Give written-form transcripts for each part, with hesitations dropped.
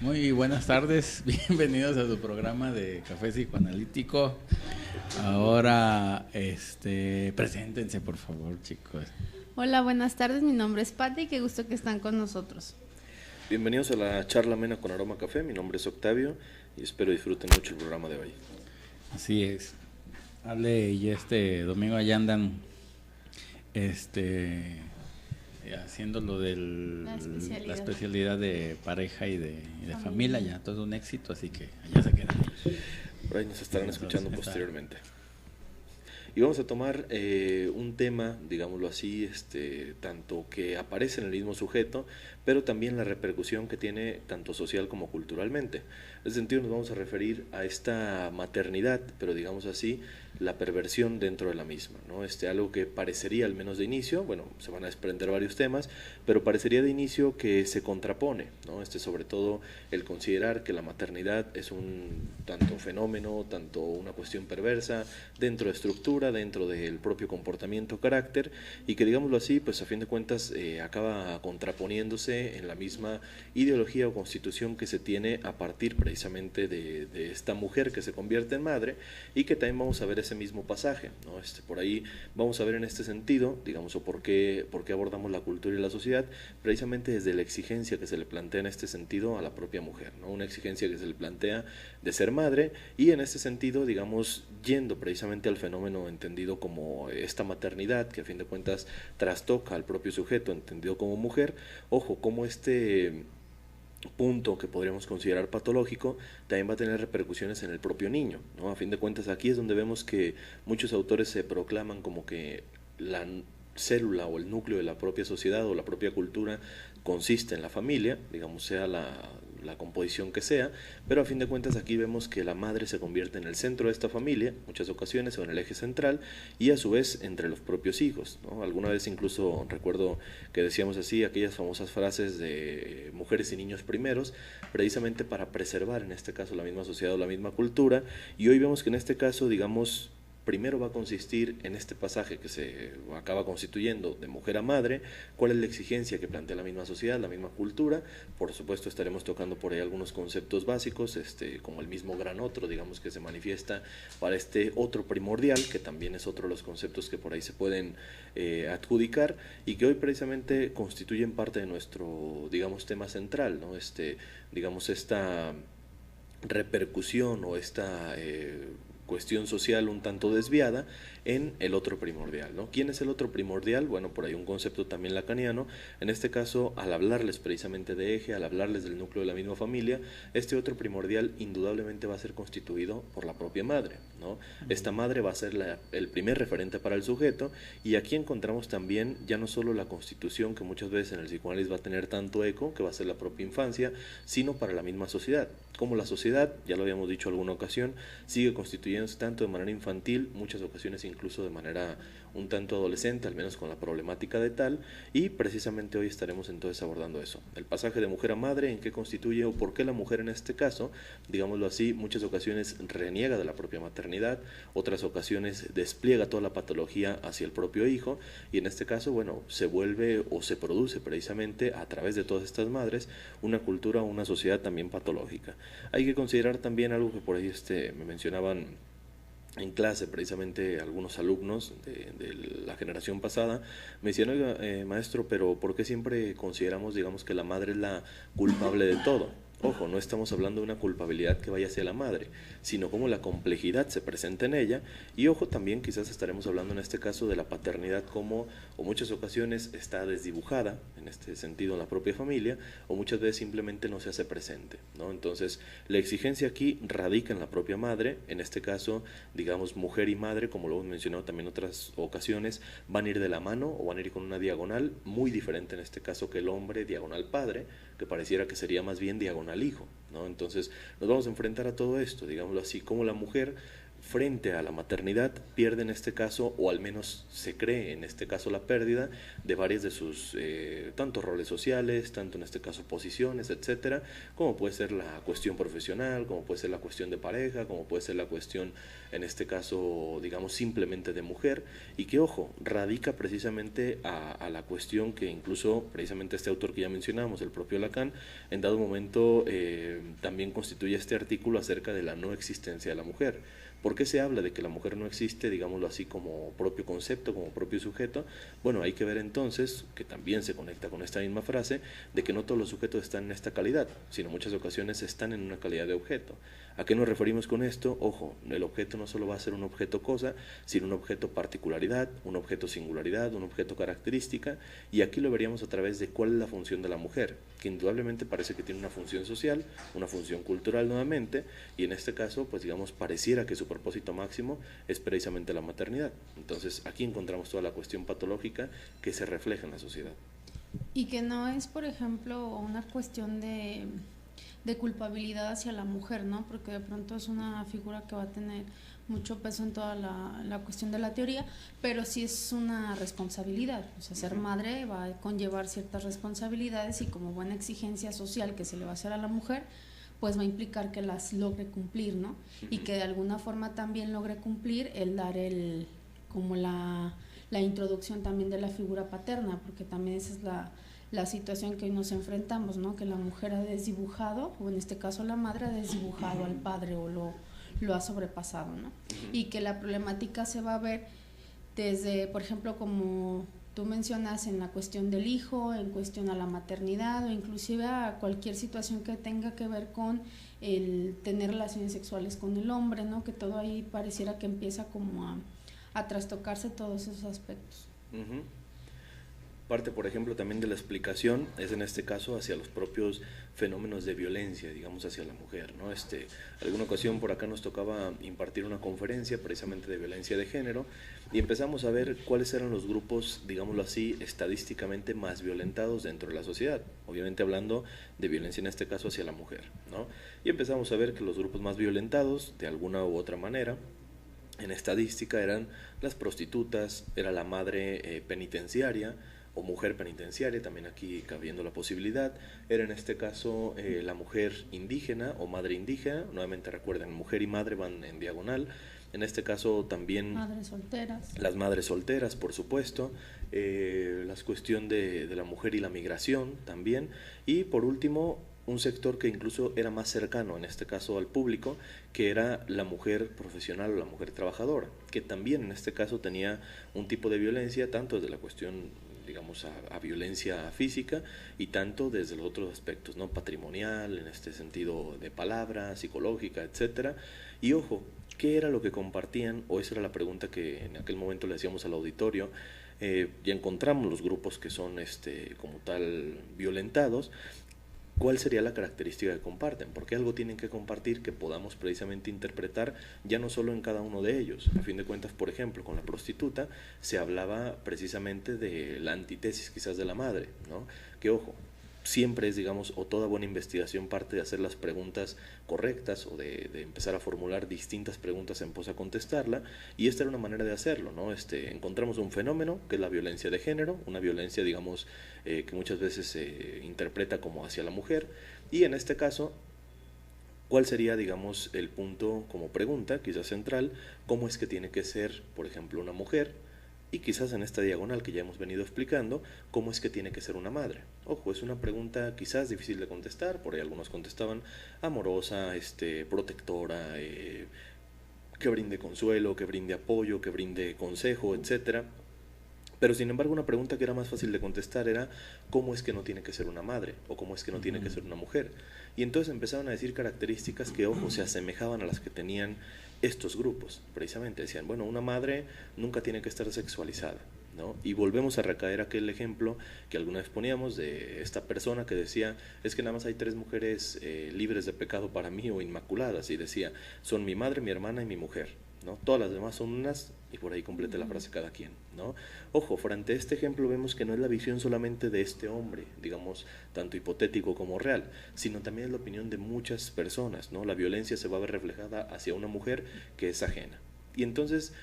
Muy buenas tardes, bienvenidos a su programa de Café Psicoanalítico. Ahora, preséntense por favor, chicos. Hola, buenas tardes, mi nombre es Patti, qué gusto que están con nosotros. Bienvenidos a la charla amena con aroma café, mi nombre es Octavio y espero disfruten mucho el programa de hoy. Así es, Ale y este domingo allá andan, haciendo lo de la especialidad de pareja y de familia, ya todo un éxito, así que allá se quedan. Por ahí nos estarán escuchando posteriormente. Y vamos a tomar un tema, digámoslo así, tanto que aparece en el mismo sujeto, pero también la repercusión que tiene tanto social como culturalmente. En ese sentido nos vamos a referir a esta maternidad, pero digamos así, la perversión dentro de la misma, ¿no? Algo que parecería, al menos de inicio, bueno, se van a desprender varios temas, pero parecería de inicio que se contrapone, ¿no? Sobre todo el considerar que la maternidad es un tanto fenómeno, tanto una cuestión perversa, dentro de estructura, dentro del propio comportamiento, carácter, y que digámoslo así, pues a fin de cuentas acaba contraponiéndose en la misma ideología o constitución que se tiene a partir precisamente de esta mujer que se convierte en madre, y que también vamos a ver ese mismo pasaje, ¿no? Por ahí vamos a ver en este sentido, digamos, o por qué abordamos la cultura y la sociedad, precisamente desde la exigencia que se le plantea en este sentido a la propia mujer, ¿no? Una exigencia que se le plantea de ser madre, y en este sentido, digamos, yendo precisamente al fenómeno entendido como esta maternidad, que a fin de cuentas trastoca al propio sujeto entendido como mujer. Ojo, como este punto que podríamos considerar patológico también va a tener repercusiones en el propio niño, ¿no? A fin de cuentas aquí es donde vemos que muchos autores se proclaman como que la célula o el núcleo de la propia sociedad o la propia cultura consiste en la familia, digamos, sea la composición que sea, pero a fin de cuentas aquí vemos que la madre se convierte en el centro de esta familia, muchas ocasiones, o en el eje central, y a su vez entre los propios hijos, ¿no? Alguna vez incluso recuerdo que decíamos así, aquellas famosas frases de mujeres y niños primeros, precisamente para preservar en este caso la misma sociedad o la misma cultura, y hoy vemos que en este caso, digamos, primero va a consistir en este pasaje que se acaba constituyendo de mujer a madre, cuál es la exigencia que plantea la misma sociedad, la misma cultura. Por supuesto estaremos tocando por ahí algunos conceptos básicos, como el mismo gran otro, digamos, que se manifiesta para este otro primordial, que también es otro de los conceptos que por ahí se pueden adjudicar y que hoy precisamente constituyen parte de nuestro, digamos, tema central, ¿no? Digamos, esta repercusión o esta cuestión social un tanto desviada en el otro primordial, ¿no? ¿Quién es el otro primordial? Bueno, por ahí un concepto también lacaniano, en este caso al hablarles precisamente de eje, al hablarles del núcleo de la misma familia, este otro primordial indudablemente va a ser constituido por la propia madre, ¿no? Esta madre va a ser el primer referente para el sujeto, y aquí encontramos también ya no solo la constitución que muchas veces en el psicoanálisis va a tener tanto eco, que va a ser la propia infancia, sino para la misma sociedad. Como la sociedad, ya lo habíamos dicho alguna ocasión, sigue constituyéndose tanto de manera infantil, muchas ocasiones incluso de manera un tanto adolescente, al menos con la problemática de tal, y precisamente hoy estaremos entonces abordando eso. El pasaje de mujer a madre, en qué constituye o por qué la mujer en este caso, digámoslo así, muchas ocasiones reniega de la propia maternidad, otras ocasiones despliega toda la patología hacia el propio hijo, y en este caso, bueno, se vuelve o se produce precisamente a través de todas estas una cultura o una sociedad también patológica. Hay que considerar también algo que por ahí me mencionaban en clase precisamente algunos alumnos de la generación pasada. Me decían, oiga, maestro, pero ¿por qué siempre consideramos, digamos, que la madre es la culpable de todo? Ojo, no estamos hablando de una culpabilidad que vaya hacia la madre, sino cómo la complejidad se presenta en ella. Y ojo, también quizás estaremos hablando en este caso de la paternidad como, o muchas ocasiones está desdibujada, en este sentido en la propia familia, o muchas veces simplemente no se hace presente, ¿no? Entonces, la exigencia aquí radica en la propia madre, en este caso, digamos, mujer y madre, como lo hemos mencionado también en otras ocasiones, van a ir de la mano o van a ir con una diagonal muy diferente en este caso que el hombre diagonal padre, que pareciera que sería más bien diagonal hijo, ¿no? Entonces nos vamos a enfrentar a todo esto, digámoslo así, como la mujer frente a la maternidad pierde en este caso, o al menos se cree en este caso, la pérdida de varias de sus tanto roles sociales, tanto en este caso posiciones, etcétera, como puede ser la cuestión profesional, como puede ser la cuestión de pareja, como puede ser la cuestión en este caso, digamos, simplemente de mujer, y que, ojo, radica precisamente a la cuestión que incluso precisamente este autor que ya mencionamos, el propio Lacan, en dado momento también constituye este artículo acerca de la no existencia de la mujer. ¿Por qué se habla de que la mujer no existe, digámoslo así, como propio concepto, como propio sujeto? Bueno, hay que ver entonces, que también se conecta con esta misma frase, de que no todos los sujetos están en esta calidad, sino muchas ocasiones están en una calidad de objeto. ¿A qué nos referimos con esto? Ojo, el objeto no solo va a ser un objeto cosa, sino un objeto particularidad, un objeto singularidad, un objeto característica, y aquí lo veríamos a través de cuál es la función de la mujer, que indudablemente parece que tiene una función social, una función cultural nuevamente, y en este caso, pues digamos, pareciera que su propósito máximo es precisamente la maternidad. Entonces, aquí encontramos toda la cuestión patológica que se refleja en la sociedad. Y que no es, por ejemplo, una cuestión de culpabilidad hacia la mujer, ¿no? Porque de pronto es una figura que va a tener mucho peso en toda la cuestión de la teoría, pero sí es una responsabilidad. O sea, ser madre va a conllevar ciertas responsabilidades y como buena exigencia social que se le va a hacer a la mujer, pues va a implicar que las logre cumplir, ¿no? Y que de alguna forma también logre cumplir el dar como la introducción también de la figura paterna, porque también esa es la situación que hoy nos enfrentamos, ¿no? Que la mujer ha desdibujado, o en este caso la madre ha desdibujado al padre o lo ha sobrepasado, ¿no? Y que la problemática se va a ver desde, por ejemplo, como tú mencionas, en la cuestión del hijo, en cuestión a la maternidad o inclusive a cualquier situación que tenga que ver con el tener relaciones sexuales con el hombre, ¿no? Que todo ahí pareciera que empieza como a trastocarse todos esos aspectos. Parte, por ejemplo, también de la explicación es en este caso hacia los propios fenómenos de violencia, digamos, hacia la mujer, ¿no? Alguna ocasión por acá nos tocaba impartir una conferencia precisamente de violencia de género y empezamos a ver cuáles eran los grupos, digámoslo así, estadísticamente más violentados dentro de la sociedad, obviamente hablando de violencia en este caso hacia la mujer, ¿no? Y empezamos a ver que los grupos más violentados, de alguna u otra manera, en estadística eran las prostitutas, era la madre penitenciaria, o mujer penitenciaria, también aquí cabiendo la posibilidad, era en este caso la mujer indígena o madre indígena, nuevamente recuerden, mujer y madre van en diagonal, en este caso también madres solteras, las madres solteras, por supuesto, la cuestión de la mujer y la migración también, y por último un sector que incluso era más cercano, en este caso al público, que era la mujer profesional o la mujer trabajadora, que también en este caso tenía un tipo de violencia, tanto desde la cuestión, digamos, a violencia física y tanto desde los otros aspectos, ¿no? Patrimonial, en este sentido de palabra, psicológica, etcétera. Y ojo, ¿qué era lo que compartían? O esa era la pregunta que en aquel momento le hacíamos al auditorio. Ya encontramos los grupos que son como tal violentados. ¿Cuál sería la característica que comparten? Porque algo tienen que compartir que podamos precisamente interpretar ya no solo en cada uno de ellos. A fin de cuentas, por ejemplo, con la prostituta se hablaba precisamente de la antítesis quizás de la madre, ¿no? Que ojo, siempre es, digamos, o toda buena investigación parte de hacer las preguntas correctas o de empezar a formular distintas preguntas en pos a contestarla, y esta era una manera de hacerlo, ¿no? Encontramos un fenómeno que es la violencia de género, una violencia, digamos, que muchas veces se interpreta como hacia la mujer, y en este caso, ¿cuál sería, digamos, el punto como pregunta, quizás central? ¿Cómo es que tiene que ser, por ejemplo, una mujer? Y quizás en esta diagonal que ya hemos venido explicando, ¿cómo es que tiene que ser una madre? Ojo, es una pregunta quizás difícil de contestar, por ahí algunos contestaban amorosa, protectora, que brinde consuelo, que brinde apoyo, que brinde consejo, etcétera. Pero sin embargo una pregunta que era más fácil de contestar era ¿cómo es que no tiene que ser una madre? O ¿cómo es que no tiene que ser una mujer? Y entonces empezaron a decir características que, ojo, se asemejaban a las que tenían estos grupos. Precisamente decían, bueno, una madre nunca tiene que estar sexualizada, ¿no? Y volvemos a recaer aquel ejemplo que alguna vez poníamos de esta persona que decía, es que nada más hay 3 mujeres libres de pecado para mí o inmaculadas, y decía, son mi madre, mi hermana y mi mujer, ¿no? Todas las demás son unas, y por ahí complete la frase cada quien, ¿no? Ojo, frente a este ejemplo vemos que no es la visión solamente de este hombre, digamos, tanto hipotético como real, sino también es la opinión de muchas personas, ¿no? La violencia se va a ver reflejada hacia una mujer que es ajena. Y entonces,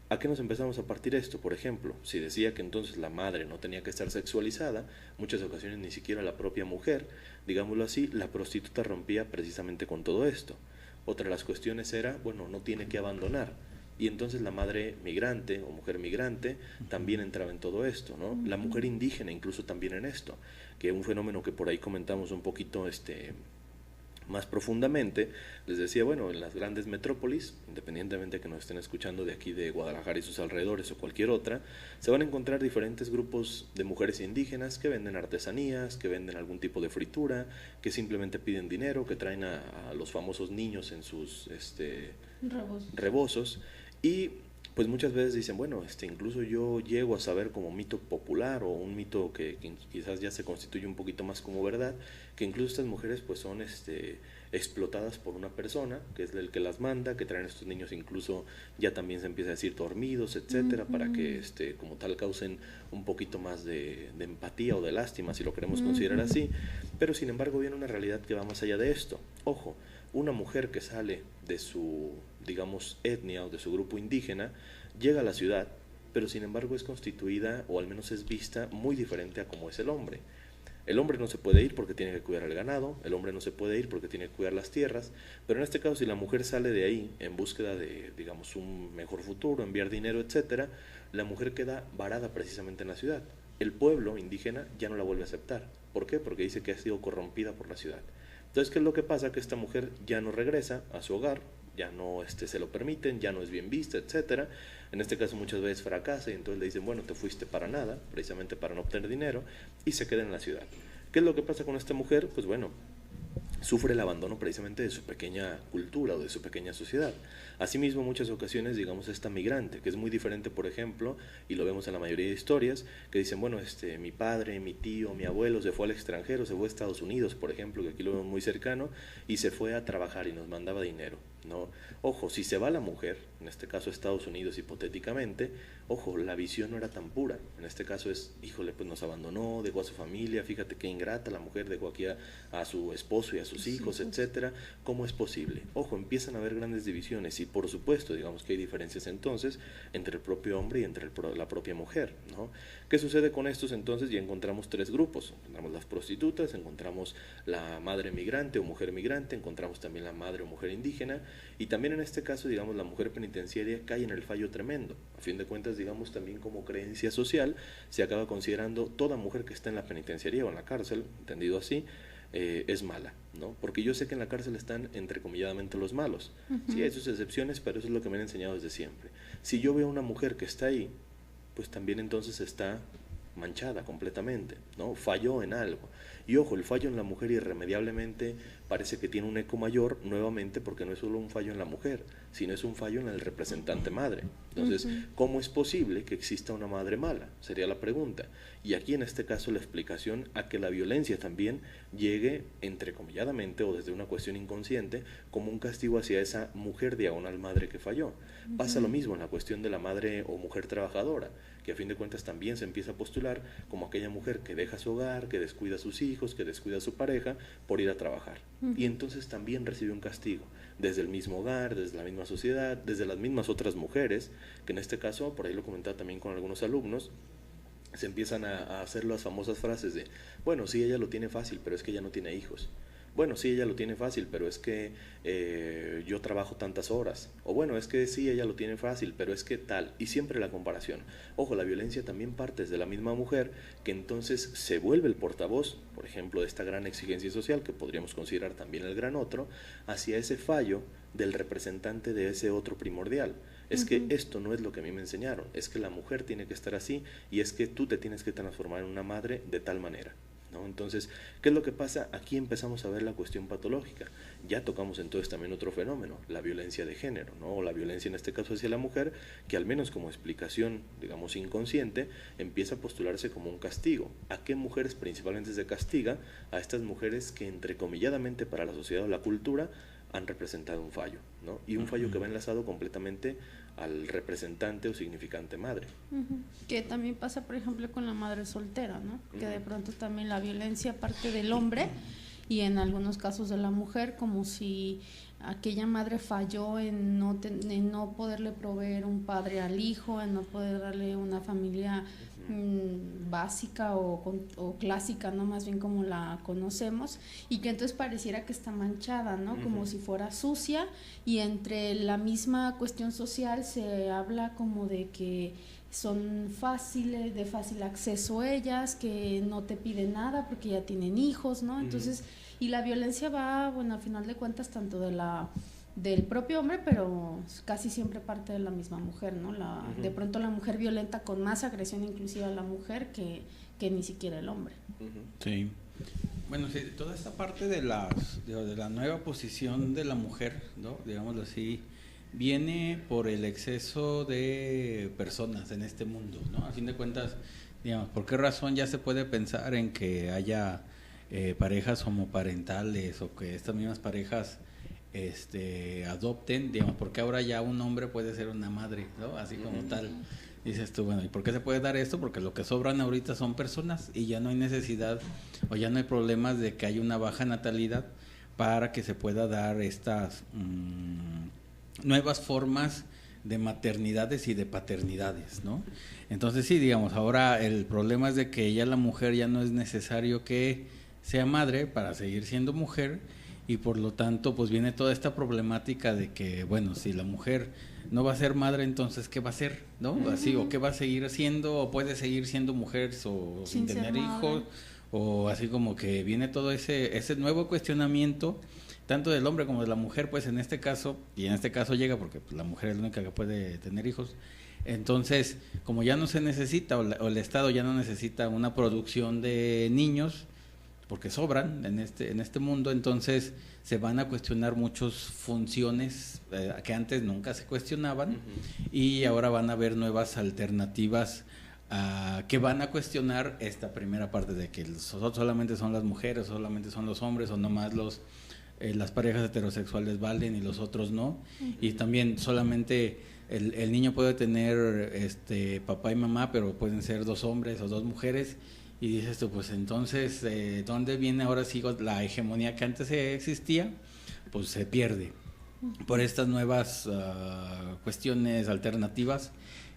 ¿a qué nos empezamos a partir esto? Por ejemplo, si decía que entonces la madre no tenía que estar sexualizada, muchas ocasiones ni siquiera la propia mujer, digámoslo así, la prostituta rompía precisamente con todo esto. Otra de las cuestiones era, bueno, no tiene que abandonar. Y entonces la madre migrante o mujer migrante también entraba en todo esto, ¿no? La mujer indígena incluso también en esto, que es un fenómeno que por ahí comentamos un poquito más profundamente. Les decía, bueno, en las grandes metrópolis, independientemente de que nos estén escuchando de aquí de Guadalajara y sus alrededores o cualquier otra, se van a encontrar diferentes grupos de mujeres indígenas que venden artesanías, que venden algún tipo de fritura, que simplemente piden dinero, que traen a los famosos niños en sus rebozos. Y pues muchas veces dicen, bueno, incluso yo llego a saber como mito popular o un mito que quizás ya se constituye un poquito más como verdad, que incluso estas mujeres pues son explotadas por una persona, que es el que las manda, que traen a estos niños incluso ya también se empieza a decir dormidos, etcétera, para que como tal causen un poquito más de empatía o de lástima, si lo queremos considerar así. Pero sin embargo viene una realidad que va más allá de esto. Ojo, una mujer que sale de su, digamos, etnia o de su grupo indígena, llega a la ciudad, pero sin embargo es constituida, o al menos es vista, muy diferente a como es el hombre. El hombre no se puede ir porque tiene que cuidar el ganado, el hombre no se puede ir porque tiene que cuidar las tierras, pero en este caso si la mujer sale de ahí en búsqueda de, digamos, un mejor futuro, enviar dinero, etcétera, la mujer queda varada precisamente en la ciudad. El pueblo indígena ya no la vuelve a aceptar. ¿Por qué? Porque dice que ha sido corrompida por la ciudad. Entonces, ¿qué es lo que pasa? Que esta mujer ya no regresa a su hogar, ya no se lo permiten, ya no es bien vista, etcétera. En este caso muchas veces fracasa y entonces le dicen, bueno, te fuiste para nada, precisamente para no obtener dinero, y se queda en la ciudad. ¿Qué es lo que pasa con esta mujer? Pues bueno, sufre el abandono precisamente de su pequeña cultura o de su pequeña sociedad. Asimismo, muchas ocasiones, digamos, esta migrante, que es muy diferente, por ejemplo, y lo vemos en la mayoría de historias, que dicen, bueno, mi padre, mi tío, mi abuelo se fue al extranjero, se fue a Estados Unidos, por ejemplo, que aquí lo vemos muy cercano, y se fue a trabajar y nos mandaba dinero, ¿no? Ojo, si se va la mujer, en este caso a Estados Unidos hipotéticamente, ojo, la visión no era tan pura. En este caso es, híjole, pues nos abandonó, dejó a su familia, fíjate qué ingrata, la mujer dejó aquí a su esposo y a sus hijos, etcétera. ¿Cómo es posible? Ojo, empiezan a haber grandes divisiones y por supuesto, digamos que hay diferencias entonces entre el propio hombre y entre la propia mujer, ¿no? ¿Qué sucede con estos entonces? Ya encontramos tres grupos. Encontramos las prostitutas, encontramos la madre migrante o mujer migrante, encontramos también la madre o mujer indígena, y también en este caso, digamos, la mujer penitenciaria cae en el fallo tremendo. A fin de cuentas, digamos, también como creencia social, se acaba considerando toda mujer que está en la penitenciaría o en la cárcel, entendido así, es mala, ¿no? Porque yo sé que en la cárcel están entrecomilladamente los malos. Sí, hay sus excepciones, pero eso es lo que me han enseñado desde siempre. Si yo veo a una mujer que está ahí, pues también entonces está manchada completamente, ¿no? Falló en algo. Y ojo, el fallo en la mujer irremediablemente parece que tiene un eco mayor nuevamente porque no es solo un fallo en la mujer, sino es un fallo en el representante madre. Entonces, ¿cómo es posible que exista una madre mala? Sería la pregunta. Y aquí en este caso la explicación a que la violencia también llegue entrecomilladamente o desde una cuestión inconsciente como un castigo hacia esa mujer diagonal madre que falló. Pasa lo mismo en la cuestión de la madre o mujer trabajadora, que a fin de cuentas también se empieza a postular como aquella mujer que deja su hogar, que descuida a sus hijos, que descuida a su pareja por ir a trabajar. Y entonces también recibe un castigo, desde el mismo hogar, desde la misma sociedad, desde las mismas otras mujeres, que en este caso, por ahí lo comentaba también con algunos alumnos, se empiezan a hacer las famosas frases de, bueno, sí, ella lo tiene fácil, pero es que ella no tiene hijos. Bueno, sí, ella lo tiene fácil, pero es que yo trabajo tantas horas. O bueno, es que sí, ella lo tiene fácil, pero es que tal. Y siempre la comparación. Ojo, la violencia también parte de la misma mujer, que entonces se vuelve el portavoz, por ejemplo, de esta gran exigencia social, que podríamos considerar también el gran otro, hacia ese fallo del representante de ese otro primordial. Es que esto no es lo que a mí me enseñaron, es que la mujer tiene que estar así y es que tú te tienes que transformar en una madre de tal manera, ¿no? Entonces, ¿qué es lo que pasa? Aquí empezamos a ver la cuestión patológica. Ya tocamos entonces también otro fenómeno, la violencia de género, ¿no? O la violencia en este caso hacia la mujer, que al menos como explicación, digamos, inconsciente, empieza a postularse como un castigo. ¿A qué mujeres principalmente se castiga? A estas mujeres que entrecomilladamente para la sociedad o la cultura han representado un fallo, ¿no? Y un fallo que va enlazado completamente al representante o significante madre. Que también pasa, por ejemplo, con la madre soltera, ¿no? Que de pronto también la violencia parte del hombre y en algunos casos de la mujer, como si aquella madre falló en no poderle proveer un padre al hijo, en no poder darle una familia básica o clásica, ¿no? Más bien como la conocemos, y que entonces pareciera que está manchada, ¿no? Como si fuera sucia, y entre la misma cuestión social se habla como de que son fáciles, de fácil acceso ellas, que no te piden nada porque ya tienen hijos, ¿no? Entonces, y la violencia va, bueno, a final de cuentas, tanto del propio hombre, pero casi siempre parte de la misma mujer, ¿no? De pronto la mujer violenta con más agresión inclusive a la mujer que ni siquiera el hombre. Sí. Bueno, sí, toda esta parte de la nueva posición de la mujer, ¿no? Digámoslo así, viene por el exceso de personas en este mundo, ¿no? A fin de cuentas, digamos, ¿por qué razón ya se puede pensar en que haya parejas homoparentales o que estas mismas parejas adopten, digamos, porque ahora ya un hombre puede ser una madre, ¿no? Así como tal. Dices tú, bueno, ¿y por qué se puede dar esto? Porque lo que sobran ahorita son personas y ya no hay necesidad o ya no hay problemas de que haya una baja natalidad para que se pueda dar estas nuevas formas de maternidades y de paternidades, ¿no? Entonces sí, digamos, ahora el problema es de que ya la mujer ya no es necesario que sea madre para seguir siendo mujer, y por lo tanto pues viene toda esta problemática de que, bueno, si la mujer no va a ser madre, entonces ¿qué va a ser? ¿No? Así, o qué va a seguir haciendo, o puede seguir siendo mujer o sin tener hijos, o así como que viene todo ese nuevo cuestionamiento, tanto del hombre como de la mujer, pues en este caso, y en este caso llega porque pues, la mujer es la única que puede tener hijos. Entonces, como ya no se necesita, o el Estado ya no necesita una producción de niños, porque sobran en este mundo, entonces se van a cuestionar muchas funciones que antes nunca se cuestionaban, y ahora van a haber nuevas alternativas que van a cuestionar esta primera parte de que solamente son las mujeres, solamente son los hombres, o nomás las parejas heterosexuales valen y los otros no, y también solamente el niño puede tener papá y mamá, pero pueden ser dos hombres o dos mujeres. Y dices tú, pues entonces, ¿dónde viene ahora sí la hegemonía que antes existía? Pues se pierde por estas nuevas cuestiones alternativas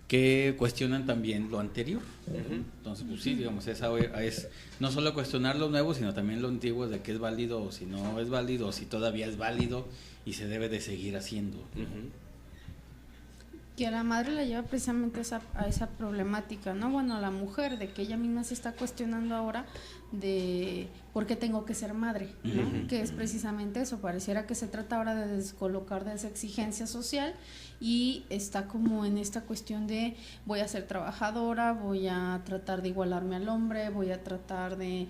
que cuestionan también lo anterior. Entonces, pues sí, digamos, esa es no solo cuestionar lo nuevo, sino también lo antiguo, de qué es válido o si no es válido, o si todavía es válido y se debe de seguir haciendo. Que a la madre la lleva precisamente a esa problemática, ¿no? Bueno, la mujer, de que ella misma se está cuestionando ahora de por qué tengo que ser madre, ¿no? Que es precisamente eso, pareciera que se trata ahora de descolocar de esa exigencia social, y está como en esta cuestión de voy a ser trabajadora, voy a tratar de igualarme al hombre, voy a tratar de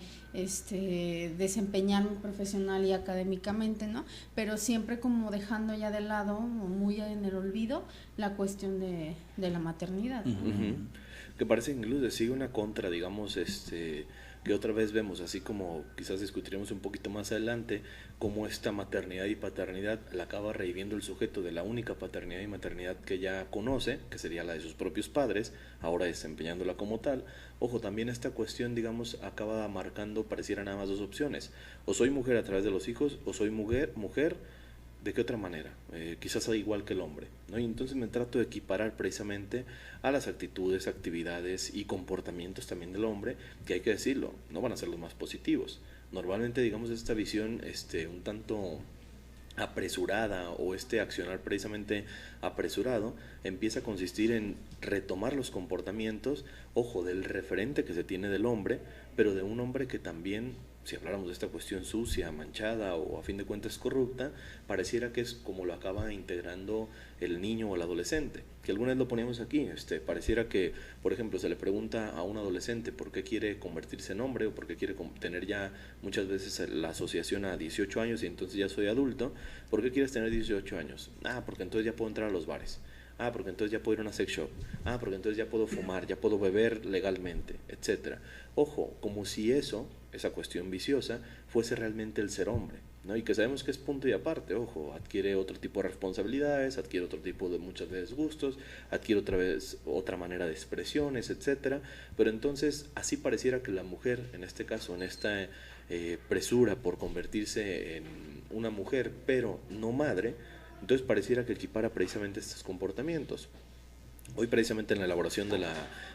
desempeñarme profesional y académicamente, ¿no? Pero siempre como dejando ya de lado, muy en el olvido, la cuestión de la maternidad. Que parece incluso sigue una contra, digamos, que otra vez vemos, así como quizás discutiremos un poquito más adelante, cómo esta maternidad y paternidad la acaba reviviendo el sujeto de la única paternidad y maternidad que ya conoce, que sería la de sus propios padres, ahora desempeñándola como tal. Ojo, también esta cuestión, digamos, acaba marcando, pareciera nada más dos opciones: o soy mujer a través de los hijos, o soy mujer ¿de qué otra manera? Quizás igual que el hombre, ¿no? Y entonces me trato de equiparar precisamente a las actitudes, actividades y comportamientos también del hombre, que hay que decirlo, no van a ser los más positivos. Normalmente, digamos, esta visión un tanto apresurada, o accionar precisamente apresurado, empieza a consistir en retomar los comportamientos, ojo, del referente que se tiene del hombre, pero de un hombre que también, si habláramos de esta cuestión sucia, manchada o a fin de cuentas corrupta, pareciera que es como lo acaba integrando el niño o el adolescente, que alguna vez lo poníamos aquí, pareciera que, por ejemplo, se le pregunta a un adolescente por qué quiere convertirse en hombre, o por qué quiere tener ya muchas veces la asociación a 18 años y entonces ya soy adulto. ¿Por qué quieres tener 18 años? Porque entonces ya puedo entrar a los bares. Porque entonces ya puedo ir a una sex shop. Porque entonces ya puedo fumar, ya puedo beber legalmente, etcétera. Ojo, como si esa cuestión viciosa, fuese realmente el ser hombre. ¿no? Y que sabemos que es punto y aparte, ojo, adquiere otro tipo de responsabilidades, adquiere otro tipo de muchas veces gustos, adquiere otra manera de expresiones, etcétera, pero entonces así pareciera que la mujer, en este caso, en esta presura por convertirse en una mujer, pero no madre, entonces pareciera que equipara precisamente estos comportamientos. Hoy precisamente en la elaboración de la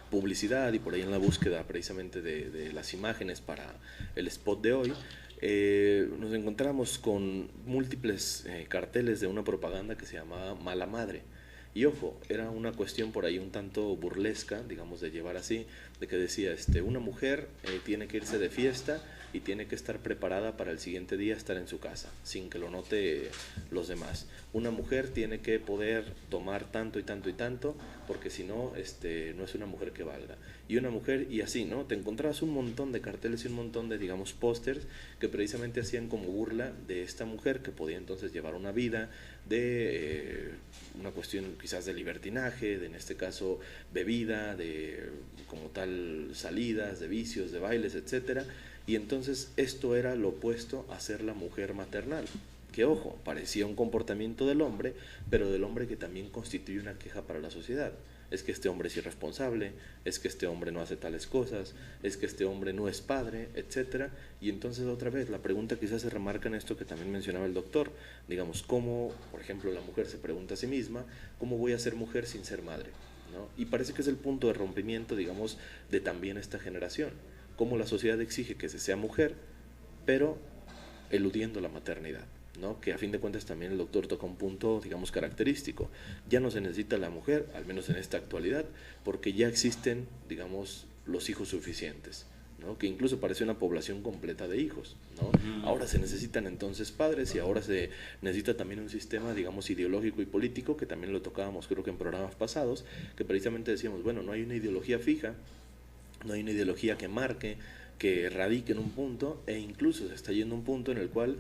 publicidad y por ahí en la búsqueda precisamente de las imágenes para el spot de hoy, nos encontramos con múltiples carteles de una propaganda que se llamaba Mala Madre. Y ojo, era una cuestión por ahí un tanto burlesca, digamos, de llevar así, de que decía, una mujer tiene que irse de fiesta y tiene que estar preparada para el siguiente día estar en su casa, sin que lo note los demás. Una mujer tiene que poder tomar tanto y tanto y tanto, porque si no, no es una mujer que valga. Y una mujer, y así, ¿no? Te encontrabas un montón de carteles y un montón de, digamos, pósters que precisamente hacían como burla de esta mujer que podía entonces llevar una vida de una cuestión quizás de libertinaje, de en este caso bebida, de como tal salidas, de vicios, de bailes, etcétera. Y entonces esto era lo opuesto a ser la mujer maternal, que ojo, parecía un comportamiento del hombre, pero del hombre que también constituye una queja para la sociedad. Es que este hombre es irresponsable, es que este hombre no hace tales cosas, es que este hombre no es padre, etcétera. Y entonces otra vez la pregunta quizás se remarca en esto que también mencionaba el doctor, digamos, cómo, por ejemplo, la mujer se pregunta a sí misma, ¿cómo voy a ser mujer sin ser madre? ¿No? Y parece que es el punto de rompimiento, digamos, de también esta generación, cómo la sociedad exige que se sea mujer, pero eludiendo la maternidad, ¿no? Que a fin de cuentas también el doctor toca un punto, digamos, característico. Ya no se necesita la mujer, al menos en esta actualidad, porque ya existen, digamos, los hijos suficientes, ¿no? Que incluso parece una población completa de hijos, ¿no? Ahora se necesitan entonces padres y ahora se necesita también un sistema, digamos, ideológico y político, que también lo tocábamos creo que en programas pasados, que precisamente decíamos, bueno, no hay una ideología fija, no hay una ideología que marque, que radique en un punto, e incluso se está yendo a un punto en el cual,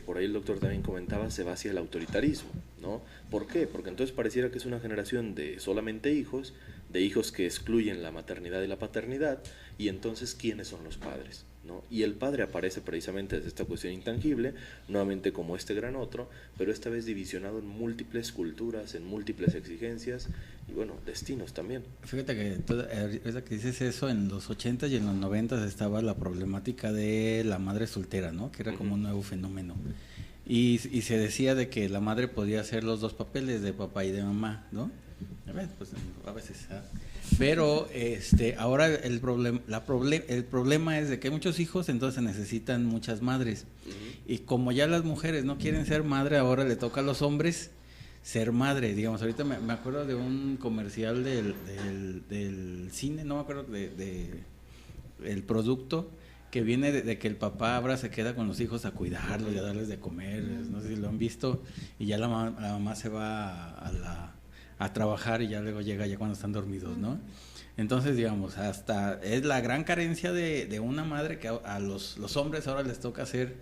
por ahí el doctor también comentaba, se va hacia el autoritarismo, ¿no? ¿Por qué? Porque entonces pareciera que es una generación de solamente hijos, de hijos que excluyen la maternidad y la paternidad, y entonces, ¿quiénes son los padres? ¿No? Y el padre aparece precisamente desde esta cuestión intangible, nuevamente como este gran otro, pero esta vez divisionado en múltiples culturas, en múltiples exigencias y bueno, destinos también. Fíjate que ahorita que dices eso, en los 80s y en los 90s estaba la problemática de la madre soltera, ¿no? Que era como un nuevo fenómeno. Y se decía de que la madre podía hacer los dos papeles, de papá y de mamá, ¿no? A veces, ¿eh? Pero ahora el problema es de que hay muchos hijos, entonces necesitan muchas madres. Y como ya las mujeres no quieren ser madre, ahora le toca a los hombres ser madre. Digamos, ahorita me acuerdo de un comercial del cine, no me acuerdo el producto, que viene de que el papá ahora se queda con los hijos a cuidarlos y a darles de comer, no sé si lo han visto, y ya la mamá se va a trabajar y ya luego llega ya cuando están dormidos, ¿no? Entonces, digamos, hasta es la gran carencia de una madre que a los hombres ahora les toca ser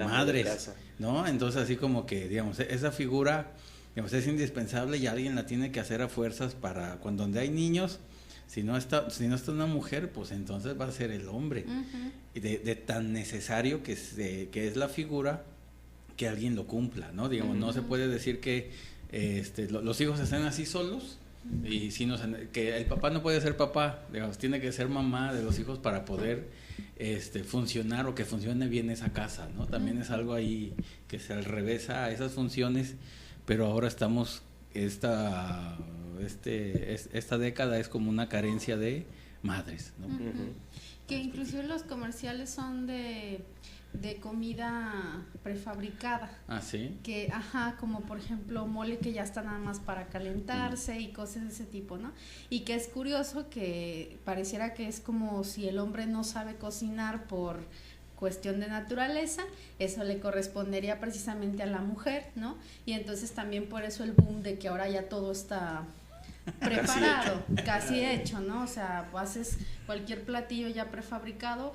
madres, ¿no? Entonces, así como que, digamos, esa figura, digamos, es indispensable y alguien la tiene que hacer a fuerzas para cuando donde hay niños. Si no está una mujer, pues entonces va a ser el hombre. Y de tan necesario que es la figura, que alguien lo cumpla, ¿no? Digamos, no se puede decir que los hijos estén así solos y que el papá no puede ser papá, digamos, tiene que ser mamá de los hijos para poder funcionar o que funcione bien esa casa, ¿no? También es algo ahí que se alrevesa a esas funciones, pero ahora estamos esta década es como una carencia de madres, ¿no? Que inclusive los comerciales son de comida prefabricada. Ah, sí. Que, como por ejemplo mole que ya está nada más para calentarse y cosas de ese tipo, ¿no? Y que es curioso que pareciera que es como si el hombre no sabe cocinar por cuestión de naturaleza, eso le correspondería precisamente a la mujer, ¿no? Y entonces también por eso el boom de que ahora ya todo está preparado, casi hecho, ¿no? O sea, haces cualquier platillo ya prefabricado,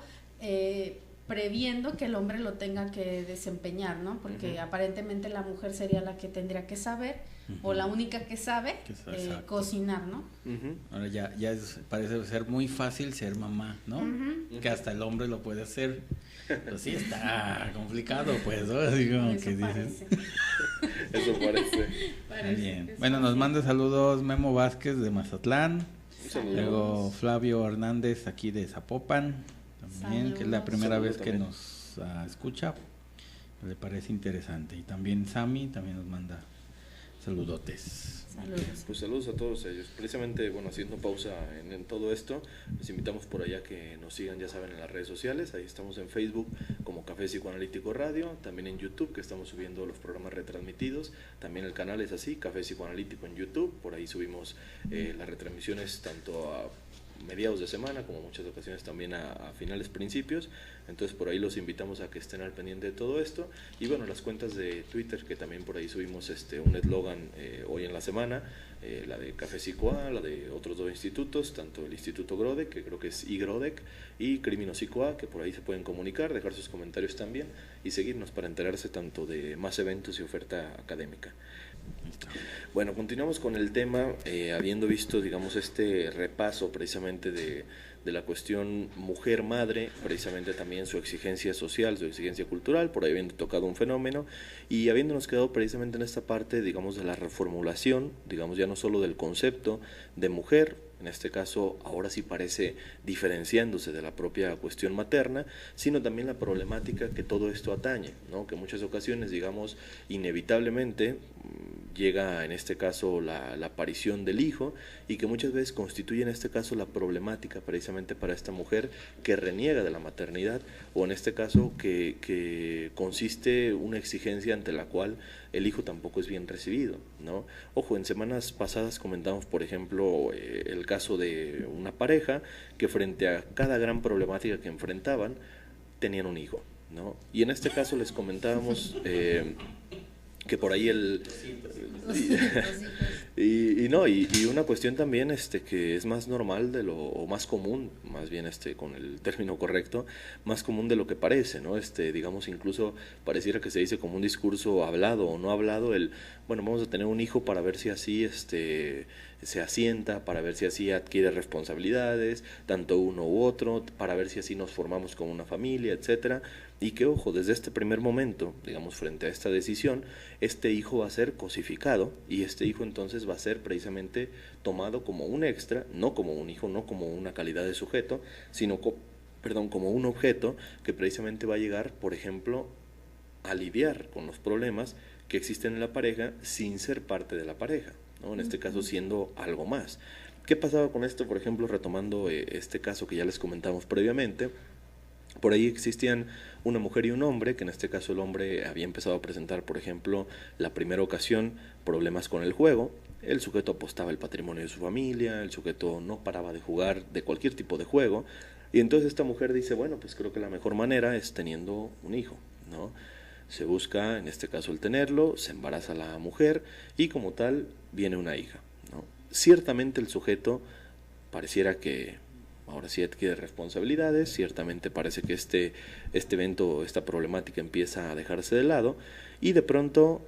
previendo que el hombre lo tenga que desempeñar, ¿no? Porque aparentemente la mujer sería la que tendría que saber, o la única que sabe cocinar, ¿no? Ahora ya parece ser muy fácil ser mamá, ¿no? Que hasta el hombre lo puede hacer. Pues sí, está complicado, pues, ¿no? Así como Eso que parece. dices. Eso parece. Parece Bien. que Bueno, sí. nos manda saludos Memo Vázquez de Mazatlán. Un saludo. Luego Flavio Hernández aquí de Zapopan. También, que es la Saludos. primera Saludos vez que también. nos escucha. Le parece interesante. Y también Sami también nos manda saludotes. Saludos. Pues saludos a todos ellos. Precisamente, bueno, haciendo pausa en todo esto, les invitamos por allá que nos sigan, ya saben, en las redes sociales. Ahí estamos en Facebook como Café Psicoanalítico Radio, también en YouTube, que estamos subiendo los programas retransmitidos. También el canal es así, Café Psicoanalítico en YouTube. Por ahí subimos las retransmisiones tanto a mediados de semana, como muchas ocasiones también a finales, principios. Entonces por ahí los invitamos a que estén al pendiente de todo esto. Y bueno, las cuentas de Twitter, que también por ahí subimos un eslogan hoy en la semana, la de Café Psicoa, la de otros dos institutos, tanto el Instituto Grodec, que creo que es IGRODEC, y Crimino Psicoa, que por ahí se pueden comunicar, dejar sus comentarios también y seguirnos para enterarse tanto de más eventos y oferta académica. Bueno, continuamos con el tema, habiendo visto, digamos, este repaso precisamente de la cuestión mujer-madre, precisamente también su exigencia social, su exigencia cultural, por ahí habiendo tocado un fenómeno, y habiéndonos quedado precisamente en esta parte, digamos, de la reformulación, digamos, ya no solo del concepto de mujer, en este caso ahora sí parece diferenciándose de la propia cuestión materna, sino también la problemática que todo esto atañe, ¿no? Que en muchas ocasiones, digamos, inevitablemente llega en este caso la aparición del hijo, y que muchas veces constituye en este caso la problemática precisamente para esta mujer que reniega de la maternidad, o en este caso que consiste una exigencia ante la cual el hijo tampoco es bien recibido, ¿no? Ojo, en semanas pasadas comentamos, por ejemplo, el caso de una pareja que frente a cada gran problemática que enfrentaban, tenían un hijo, ¿no? Y en este caso les comentábamos que por ahí y una cuestión también que es más normal o más común, más bien con el término correcto, más común de lo que parece, ¿no? Digamos, incluso pareciera que se dice como un discurso hablado o no hablado, bueno, vamos a tener un hijo para ver si así se asienta, para ver si así adquiere responsabilidades, tanto uno u otro, para ver si así nos formamos como una familia, etcétera. Y que, ojo, desde este primer momento, digamos, frente a esta decisión, este hijo va a ser cosificado, y este hijo entonces va a ser precisamente tomado como un extra, no como un hijo, no como una calidad de sujeto, sino como un objeto que precisamente va a llegar, por ejemplo, a lidiar con los problemas que existen en la pareja sin ser parte de la pareja, ¿no? En este caso siendo algo más. ¿Qué pasaba con esto? Por ejemplo, retomando este caso que ya les comentamos previamente, por ahí existían una mujer y un hombre, que en este caso el hombre había empezado a presentar, por ejemplo, la primera ocasión, problemas con el juego. El sujeto apostaba el patrimonio de su familia, el sujeto no paraba de jugar de cualquier tipo de juego, y entonces esta mujer dice, bueno, pues creo que la mejor manera es teniendo un hijo, ¿no? Se busca, en este caso, el tenerlo, se embaraza la mujer y como tal viene una hija, ¿no? Ciertamente el sujeto pareciera que ahora sí adquiere responsabilidades, ciertamente parece que este evento, esta problemática empieza a dejarse de lado, y de pronto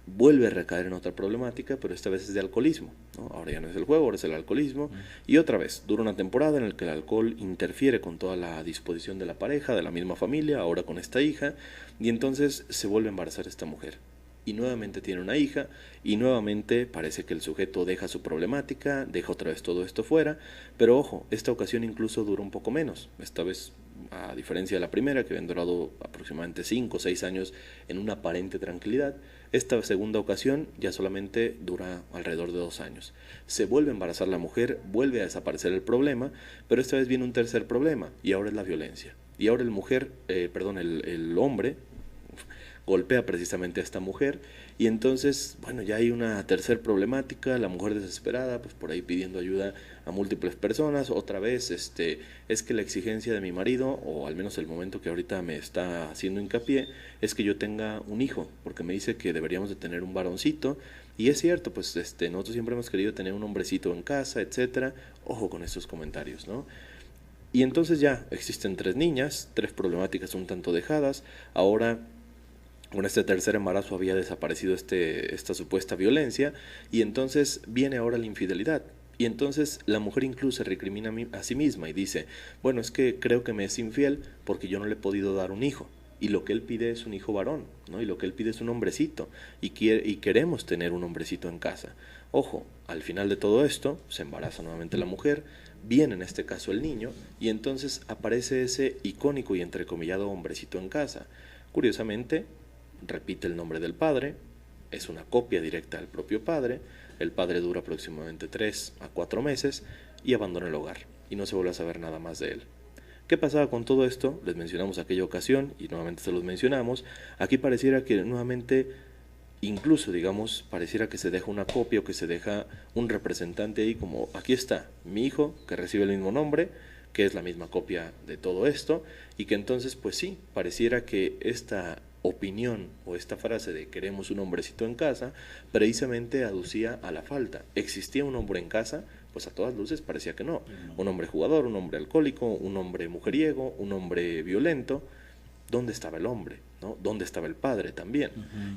vuelve a recaer en otra problemática, pero esta vez es de alcoholismo, ¿no? Ahora ya no es el juego, ahora es el alcoholismo, y otra vez dura una temporada en la que el alcohol interfiere con toda la disposición de la pareja, de la misma familia, ahora con esta hija, y entonces se vuelve a embarazar esta mujer. Y nuevamente tiene una hija, y nuevamente parece que el sujeto deja su problemática, deja otra vez todo esto fuera, pero ojo, esta ocasión incluso dura un poco menos, esta vez a diferencia de la primera, que habían durado aproximadamente 5 o 6 años en una aparente tranquilidad, esta segunda ocasión ya solamente dura alrededor de 2 años. Se vuelve a embarazar la mujer, vuelve a desaparecer el problema, pero esta vez viene un tercer problema, y ahora es la violencia. Y ahora el hombre golpea precisamente a esta mujer, y entonces, bueno, ya hay una tercer problemática, la mujer desesperada, pues por ahí pidiendo ayuda a múltiples personas, otra vez, es que la exigencia de mi marido, o al menos el momento que ahorita me está haciendo hincapié, es que yo tenga un hijo, porque me dice que deberíamos de tener un varoncito, y es cierto, pues nosotros siempre hemos querido tener un hombrecito en casa, etcétera. Ojo con estos comentarios, ¿no? Y entonces ya existen 3 niñas, 3 problemáticas un tanto dejadas, ahora con este tercer embarazo había desaparecido esta supuesta violencia, y entonces viene ahora la infidelidad. Y entonces la mujer incluso se recrimina a sí misma y dice, bueno, es que creo que me es infiel porque yo no le he podido dar un hijo. Y lo que él pide es un hijo varón, ¿no? Y lo que él pide es un hombrecito. Y queremos tener un hombrecito en casa. Ojo, al final de todo esto, se embaraza nuevamente la mujer, viene en este caso el niño, y entonces aparece ese icónico y entrecomillado hombrecito en casa. Curiosamente, repite el nombre del padre, es una copia directa del propio padre, el padre dura aproximadamente 3 a 4 meses y abandona el hogar, y no se vuelve a saber nada más de él. ¿Qué pasaba con todo esto? Les mencionamos aquella ocasión y nuevamente se los mencionamos. Aquí pareciera que nuevamente, incluso digamos, pareciera que se deja una copia o que se deja un representante ahí como, aquí está, mi hijo que recibe el mismo nombre, que es la misma copia de todo esto, y que entonces pues sí, pareciera que esta opinión o esta frase de queremos un hombrecito en casa precisamente aducía a la falta. ¿Existía un hombre en casa? Pues a todas luces parecía que no. Un hombre jugador, un hombre alcohólico, un hombre mujeriego, un hombre violento. ¿Dónde estaba el hombre? ¿No? ¿Dónde estaba el padre también?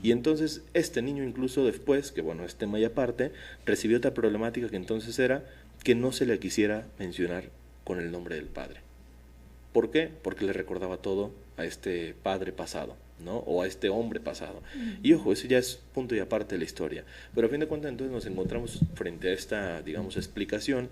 Y entonces este niño incluso después, que bueno, es tema y aparte, recibió otra problemática que entonces era que no se le quisiera mencionar con el nombre del padre. ¿Por qué? Porque le recordaba todo a este padre pasado, ¿no? O a este hombre pasado. Y ojo, eso ya es punto y aparte de la historia. Pero a fin de cuentas entonces nos encontramos frente a esta, digamos, explicación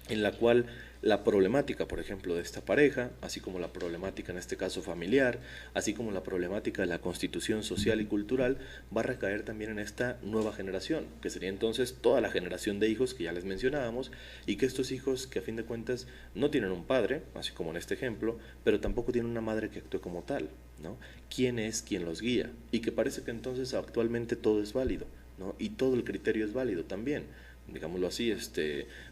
en la cual la problemática, por ejemplo, de esta pareja, así como la problemática en este caso familiar, así como la problemática de la constitución social y cultural, va a recaer también en esta nueva generación, que sería entonces toda la generación de hijos que ya les mencionábamos, y que estos hijos que a fin de cuentas no tienen un padre, así como en este ejemplo, pero tampoco tienen una madre que actúe como tal, ¿no? ¿Quién es quien los guía? Y que parece que entonces actualmente todo es válido, ¿no? Y todo el criterio es válido también. Digámoslo así,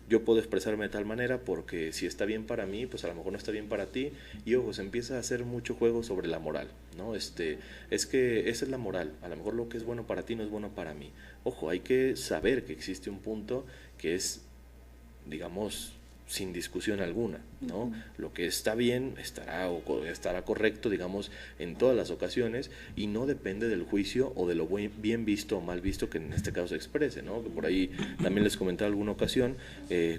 yo puedo expresarme de tal manera porque si está bien para mí, pues a lo mejor no está bien para ti, y ojo, se empieza a hacer mucho juego sobre la moral, ¿no? Es que esa es la moral, a lo mejor lo que es bueno para ti no es bueno para mí. Ojo, hay que saber que existe un punto que es, digamos, sin discusión alguna, ¿no? Lo que está bien estará correcto, digamos, en todas las ocasiones, y no depende del juicio o de lo bien visto o mal visto que en este caso se exprese, ¿no? Que por ahí también les comentaba alguna ocasión,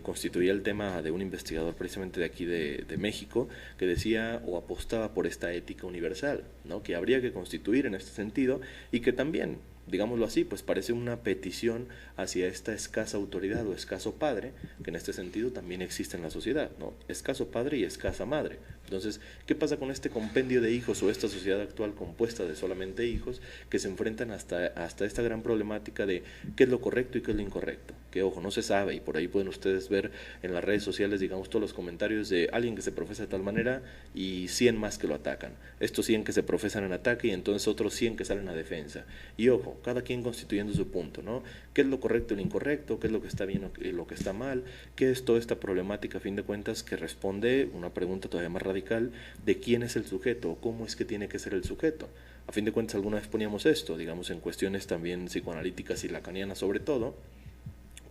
constituía el tema de un investigador precisamente de aquí de México, que decía o apostaba por esta ética universal, ¿no? Que habría que constituir en este sentido, y que también, digámoslo así, pues parece una petición hacia esta escasa autoridad o escaso padre, que en este sentido también existe en la sociedad, ¿no? Escaso padre y escasa madre. Entonces, ¿qué pasa con este compendio de hijos o esta sociedad actual compuesta de solamente hijos que se enfrentan hasta esta gran problemática de qué es lo correcto y qué es lo incorrecto? Que ojo, no se sabe, y por ahí pueden ustedes ver en las redes sociales, digamos, todos los comentarios de alguien que se profesa de tal manera y 100 más que lo atacan. Estos 100 que se profesan en ataque y entonces otros 100 que salen a defensa. Y ojo, cada quien constituyendo su punto, ¿no? ¿Qué es lo correcto y lo incorrecto? ¿Qué es lo que está bien y lo que está mal? ¿Qué es toda esta problemática, a fin de cuentas, que responde una pregunta todavía más radical de quién es el sujeto o cómo es que tiene que ser el sujeto? A fin de cuentas, alguna vez poníamos esto, digamos, en cuestiones también psicoanalíticas y lacanianas sobre todo.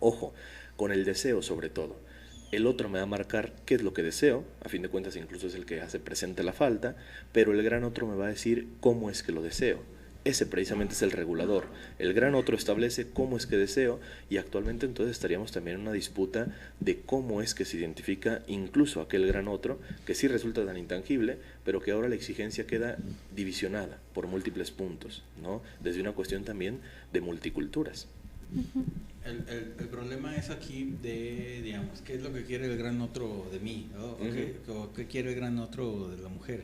Ojo, con el deseo sobre todo. El otro me va a marcar qué es lo que deseo, a fin de cuentas incluso es el que hace presente la falta, pero el gran otro me va a decir cómo es que lo deseo. Ese precisamente es el regulador. El gran otro establece cómo es que deseo, y actualmente entonces estaríamos también en una disputa de cómo es que se identifica incluso aquel gran otro, que sí resulta tan intangible, pero que ahora la exigencia queda divisionada por múltiples puntos, ¿no? Desde una cuestión también de multiculturas. El problema es aquí de, digamos, ¿qué es lo que quiere el gran otro de mí? ¿No? ¿Qué quiere el gran otro de la mujer?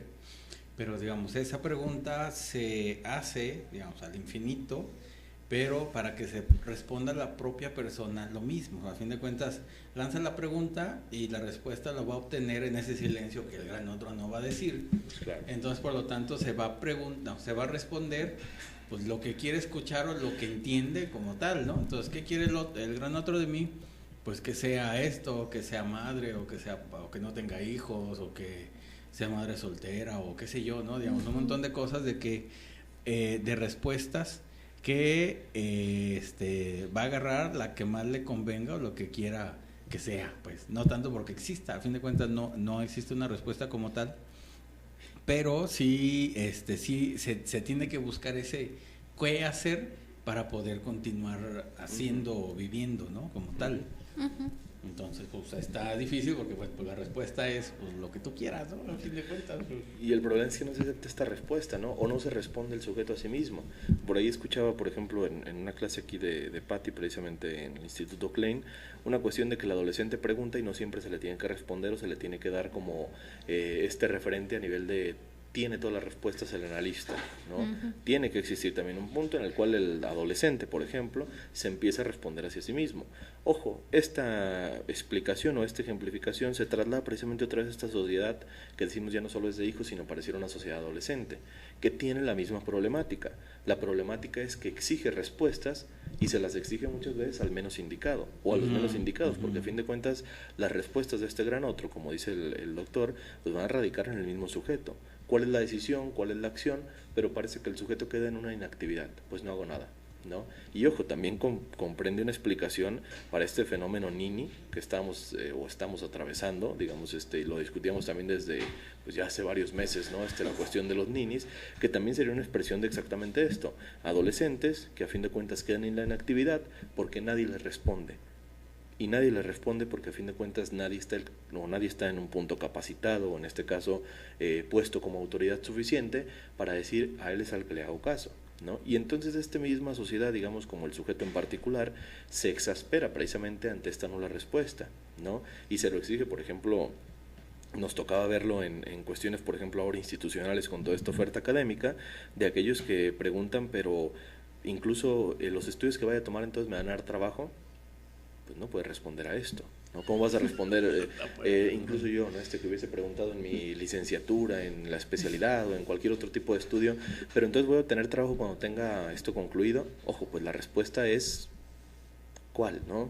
Pero, digamos, esa pregunta se hace, digamos, al infinito, pero para que se responda la propia persona lo mismo. A fin de cuentas, lanza la pregunta y la respuesta la va a obtener en ese silencio que el gran otro no va a decir. Claro. Entonces, por lo tanto, se va a responder pues lo que quiere escuchar o lo que entiende como tal, ¿no? Entonces, ¿qué quiere el gran otro de mí? Pues que sea esto, que sea madre, o que no tenga hijos, o que sea madre soltera, o qué sé yo, ¿no? Digamos, un montón de cosas de respuestas que va a agarrar la que más le convenga o lo que quiera que sea, pues, no tanto porque exista, a fin de cuentas no existe una respuesta como tal, pero sí, sí se tiene que buscar ese qué hacer para poder continuar haciendo o viviendo, ¿no? Como tal. Ujú. Entonces, pues está difícil porque pues la respuesta es pues, lo que tú quieras, ¿no? A fin de cuentas. Pues. Y el problema es que no se acepta esta respuesta, ¿no? O no se responde el sujeto a sí mismo. Por ahí escuchaba, por ejemplo, en una clase aquí de Patty, precisamente en el Instituto Klein, una cuestión de que el adolescente pregunta y no siempre se le tiene que responder o se le tiene que dar como este referente a nivel de tiene todas las respuestas el analista, ¿no? Uh-huh. Tiene que existir también un punto en el cual el adolescente, por ejemplo, se empieza a responder hacia sí mismo. Ojo, esta explicación o esta ejemplificación se traslada precisamente otra vez a esta sociedad que decimos ya no solo es de hijos, sino pareciera una sociedad adolescente, que tiene la misma problemática. La problemática es que exige respuestas y se las exige muchas veces al menos indicado o a los menos indicados, porque a fin de cuentas las respuestas de este gran otro, como dice el doctor, pues van a radicar en el mismo sujeto. ¿Cuál es la decisión? ¿Cuál es la acción? Pero parece que el sujeto queda en una inactividad, pues no hago nada, ¿no? Y ojo, también comprende una explicación para este fenómeno Nini que estamos atravesando, digamos, y lo discutíamos también desde pues ya hace varios meses, ¿no? La cuestión de los ninis, que también sería una expresión de exactamente esto, adolescentes que a fin de cuentas quedan en la inactividad porque nadie les responde. Y nadie le responde porque a fin de cuentas nadie está en un punto capacitado, o en este caso puesto como autoridad suficiente para decir a él es al que le hago caso, ¿no? Y entonces esta misma sociedad, digamos como el sujeto en particular, se exaspera precisamente ante esta nula respuesta, ¿no? Y se lo exige, por ejemplo, nos tocaba verlo en cuestiones, por ejemplo, ahora institucionales con toda esta oferta académica, de aquellos que preguntan, pero incluso los estudios que vaya a tomar entonces me van a dar trabajo. Pues no puedes responder a esto, ¿no? ¿Cómo vas a responder? Incluso yo, ¿no? Que hubiese preguntado en mi licenciatura, en la especialidad o en cualquier otro tipo de estudio, pero entonces voy a tener trabajo cuando tenga esto concluido. Ojo, pues la respuesta es ¿cuál, no?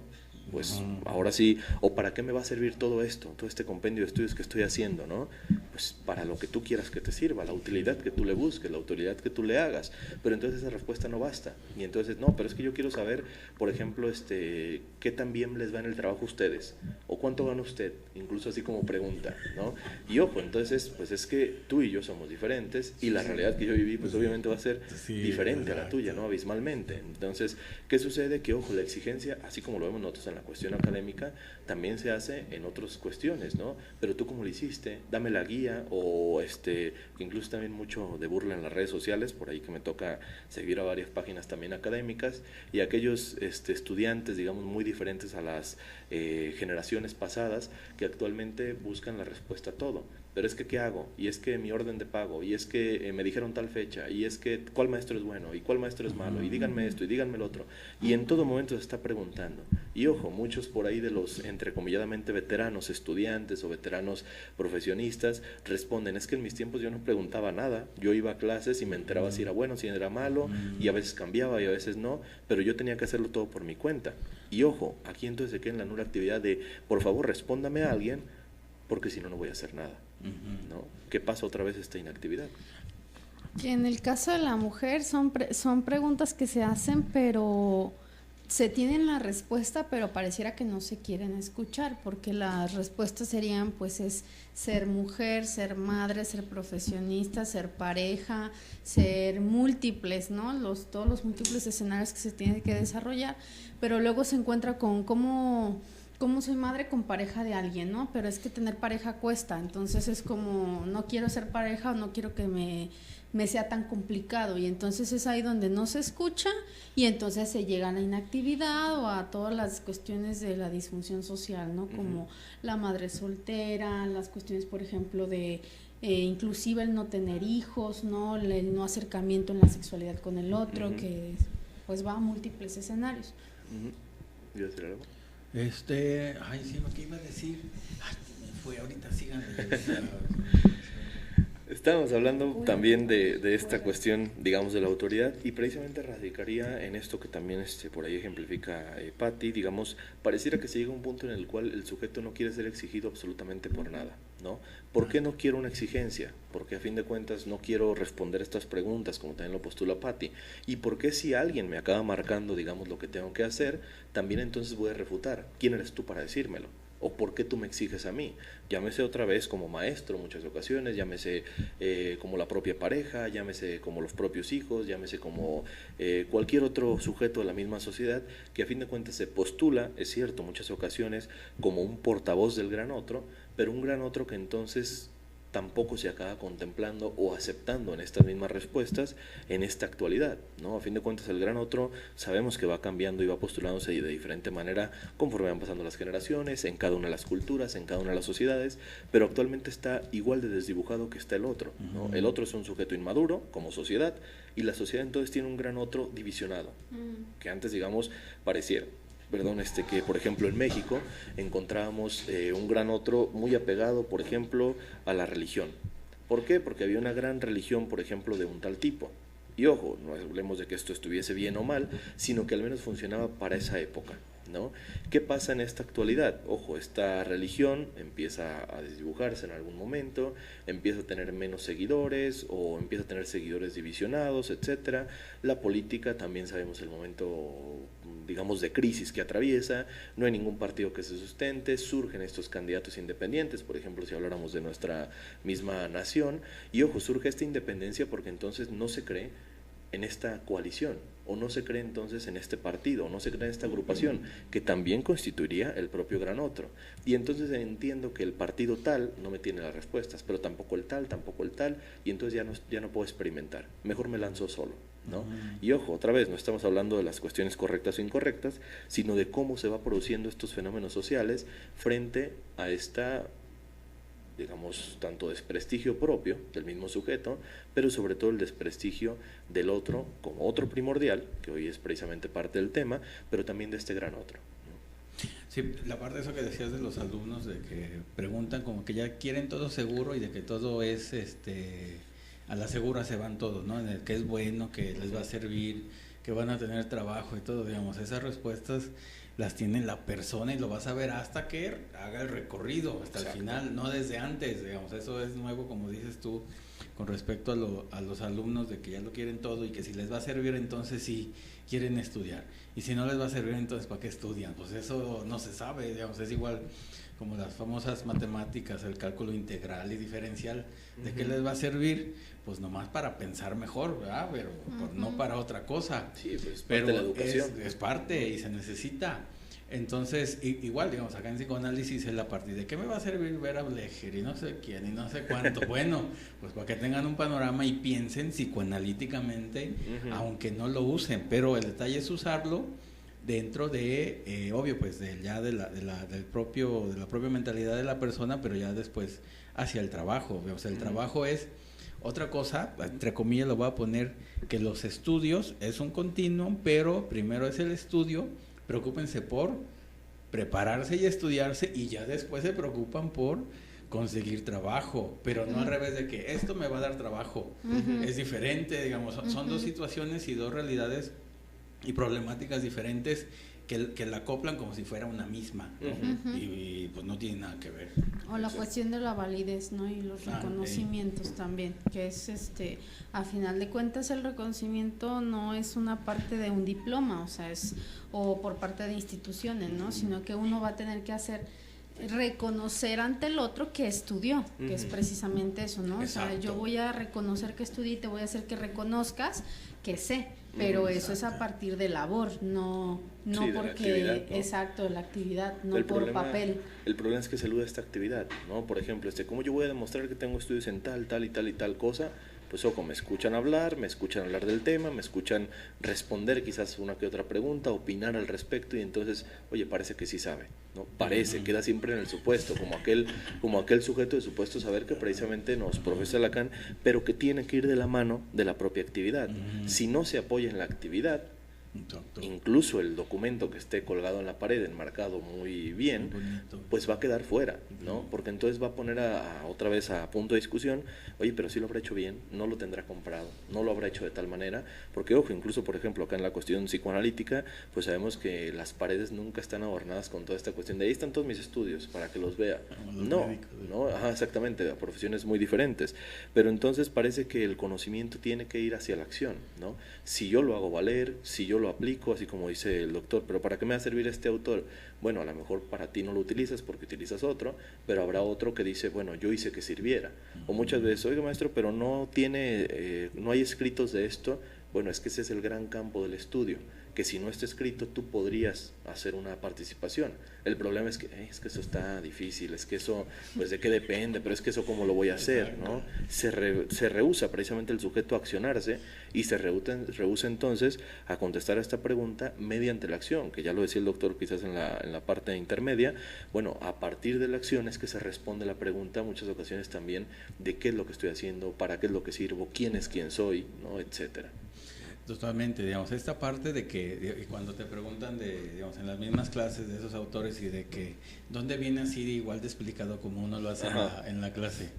Pues ahora sí, o para qué me va a servir todo esto, todo este compendio de estudios que estoy haciendo, ¿no? Pues para lo que tú quieras que te sirva, la utilidad que tú le busques, la utilidad que tú le hagas, pero entonces esa respuesta no basta, y entonces no, pero es que yo quiero saber, por ejemplo, qué tan bien les va en el trabajo a ustedes, o cuánto gana usted, incluso así como pregunta, ¿no? Y ojo, entonces, pues es que tú y yo somos diferentes, y la realidad que yo viví, pues obviamente va a ser diferente a la tuya, ¿no? Abismalmente. Entonces, ¿qué sucede? Que ojo, la exigencia, así como lo vemos nosotros en la cuestión académica, también se hace en otras cuestiones, ¿no? Pero tú cómo lo hiciste, dame la guía, o que incluso también mucho de burla en las redes sociales, por ahí que me toca seguir a varias páginas también académicas, y aquellos estudiantes, digamos, muy diferentes a las generaciones pasadas, que actualmente buscan la respuesta a todo. Pero es que ¿qué hago? Y es que mi orden de pago, y es que me dijeron tal fecha, y es que cuál maestro es bueno, y cuál maestro es malo, y díganme esto, y díganme lo otro. Y en todo momento se está preguntando. Y ojo, muchos por ahí de los entrecomilladamente veteranos estudiantes o veteranos profesionistas responden, es que en mis tiempos yo no preguntaba nada, yo iba a clases y me enteraba si era bueno, si era malo, y a veces cambiaba y a veces no, pero yo tenía que hacerlo todo por mi cuenta. Y ojo, aquí entonces se queda en la nula actividad de, por favor, respóndame a alguien, porque si no, no voy a hacer nada, ¿no? ¿Qué pasa otra vez esta inactividad? Que en el caso de la mujer son preguntas que se hacen, pero se tienen la respuesta, pero pareciera que no se quieren escuchar, porque las respuestas serían, pues, es ser mujer, ser madre, ser profesionista, ser pareja, ser múltiples, ¿no? Todos los múltiples escenarios que se tienen que desarrollar, pero luego se encuentra con cómo soy madre con pareja de alguien, ¿no? Pero es que tener pareja cuesta, entonces es como, no quiero ser pareja o no quiero que me sea tan complicado, y entonces es ahí donde no se escucha, y entonces se llega a la inactividad o a todas las cuestiones de la disfunción social, ¿no? Como la madre soltera, las cuestiones, por ejemplo, de inclusive el no tener hijos, ¿no? El no acercamiento en la sexualidad con el otro, que pues va a múltiples escenarios. ¿Y hacer algo? Ay, sí, ¿qué iba a decir? Ay, me fue, ahorita síganme. Estábamos hablando también de esta cuestión, digamos, de la autoridad, y precisamente radicaría en esto que también por ahí ejemplifica Patty, digamos, pareciera que se llega a un punto en el cual el sujeto no quiere ser exigido absolutamente por nada, ¿no? ¿Por qué no quiero una exigencia? Porque a fin de cuentas no quiero responder estas preguntas, como también lo postula Patty. ¿Y por qué si alguien me acaba marcando, digamos, lo que tengo que hacer, también entonces voy a refutar? ¿Quién eres tú para decírmelo? ¿O por qué tú me exiges a mí? Llámese otra vez como maestro en muchas ocasiones, llámese como la propia pareja, llámese como los propios hijos, llámese como cualquier otro sujeto de la misma sociedad que a fin de cuentas se postula, es cierto, muchas ocasiones como un portavoz del gran otro, pero un gran otro que entonces tampoco se acaba contemplando o aceptando en estas mismas respuestas en esta actualidad, ¿no? A fin de cuentas el gran otro sabemos que va cambiando y va postulándose de diferente manera conforme van pasando las generaciones, en cada una de las culturas, en cada una de las sociedades, pero actualmente está igual de desdibujado que está el otro, ¿no? El otro es un sujeto inmaduro como sociedad y la sociedad entonces tiene un gran otro divisionado, que antes digamos pareciera. Que por ejemplo en México encontrábamos un gran otro muy apegado, por ejemplo, a la religión. ¿Por qué? Porque había una gran religión, por ejemplo, de un tal tipo. Y ojo, no hablemos de que esto estuviese bien o mal, sino que al menos funcionaba para esa época, ¿no? ¿Qué pasa en esta actualidad? Ojo, esta religión empieza a desdibujarse en algún momento, empieza a tener menos seguidores o empieza a tener seguidores divisionados, etcétera. La política también sabemos el momento, digamos, de crisis que atraviesa, no hay ningún partido que se sustente, surgen estos candidatos independientes, por ejemplo, si habláramos de nuestra misma nación, y ojo, surge esta independencia porque entonces no se cree en esta coalición, o no se cree entonces en este partido, o no se cree en esta agrupación, que también constituiría el propio gran otro. Y entonces entiendo que el partido tal no me tiene las respuestas, pero tampoco el tal, y entonces ya no puedo experimentar, mejor me lanzo solo, ¿no? Y ojo, otra vez, no estamos hablando de las cuestiones correctas o incorrectas, sino de cómo se va produciendo estos fenómenos sociales frente a esta, digamos, tanto desprestigio propio del mismo sujeto, pero sobre todo el desprestigio del otro como otro primordial, que hoy es precisamente parte del tema, pero también de este gran otro. Sí, la parte de eso que decías de los alumnos, de que preguntan como que ya quieren todo seguro y de que todo es, a la segura se van todos, ¿no? En el que es bueno, que les va a servir, que van a tener trabajo y todo, digamos, esas respuestas las tiene la persona y lo vas a ver hasta que haga el recorrido, hasta el final, no desde antes, digamos, eso es nuevo, como dices tú, con respecto a los alumnos, de que ya lo quieren todo y que si les va a servir, entonces sí quieren estudiar, y si no les va a servir, entonces ¿para qué estudian? Pues eso no se sabe, digamos, es igual como las famosas matemáticas, el cálculo integral y diferencial, ¿de qué les va a servir? Pues nomás para pensar mejor, ¿verdad? Pero no para otra cosa. Sí, pues pero parte de la educación. Es parte y se necesita. Entonces, igual, digamos, acá en psicoanálisis es la parte de qué me va a servir ver a Blecher y no sé quién y no sé cuánto. Bueno, pues para que tengan un panorama y piensen psicoanalíticamente, aunque no lo usen, pero el detalle es usarlo dentro de, obvio, pues de la propia mentalidad de la persona, pero ya después hacia el trabajo. O sea, el trabajo es otra cosa, entre comillas lo voy a poner, que los estudios es un continuum, pero primero es el estudio, preocúpense por prepararse y estudiarse y ya después se preocupan por conseguir trabajo, pero no al revés de que esto me va a dar trabajo. Es diferente, digamos, son dos situaciones y dos realidades y problemáticas diferentes que la acoplan como si fuera una misma, ¿no? Y pues no tiene nada que ver. O la cuestión de la validez, ¿no? Y los reconocimientos también, que es a final de cuentas el reconocimiento no es una parte de un diploma, o por parte de instituciones, ¿no? Sino que uno va a tener que reconocer ante el otro que estudió, que es precisamente eso, ¿no? Exacto. O sea, yo voy a reconocer que estudié y te voy a hacer que reconozcas que sé, pero eso es a partir de labor, no sí, porque, ¿no? Exacto, de la actividad, no por papel. El problema es que se elude esta actividad, ¿no? Por ejemplo, ¿cómo yo voy a demostrar que tengo estudios en tal y tal cosa? Pues ojo, me escuchan hablar del tema, me escuchan responder quizás una que otra pregunta, opinar al respecto y entonces, oye, parece que sí sabe, ¿no? Parece, queda siempre en el supuesto, como aquel sujeto de supuesto saber que precisamente nos profesa Lacan, pero que tiene que ir de la mano de la propia actividad. Si no se apoya en la actividad, incluso el documento que esté colgado en la pared, enmarcado muy bien, pues va a quedar fuera, ¿no? Porque entonces va a poner otra vez a punto de discusión, oye, pero sí lo habrá hecho bien, no lo tendrá comprado, no lo habrá hecho de tal manera, porque ojo, incluso por ejemplo acá en la cuestión psicoanalítica, pues sabemos que las paredes nunca están adornadas con toda esta cuestión de ahí están todos mis estudios para que los vea. No, exactamente, a profesiones muy diferentes, pero entonces parece que el conocimiento tiene que ir hacia la acción, ¿no? Si yo lo hago valer, si yo lo aplico, así como dice el doctor, pero ¿para qué me va a servir este autor? Bueno, a lo mejor para ti no lo utilizas porque utilizas otro, pero habrá otro que dice, bueno, yo hice que sirviera. O muchas veces, oiga maestro, pero no hay escritos de esto. Bueno, es que ese es el gran campo del estudio, que si no está escrito tú podrías hacer una participación. El problema es que eso está difícil, es que eso, pues de qué depende, pero es que eso cómo lo voy a hacer, ¿no? Se rehúsa precisamente el sujeto a accionarse y se rehúsa entonces a contestar a esta pregunta mediante la acción, que ya lo decía el doctor quizás en la parte intermedia. Bueno, a partir de la acción es que se responde la pregunta, muchas ocasiones también, de qué es lo que estoy haciendo, para qué es lo que sirvo, quién es quién soy, ¿no? Etcétera. Totalmente, digamos, esta parte de que cuando te preguntan digamos, en las mismas clases de esos autores y de que dónde viene así igual de explicado como uno lo hace en la clase,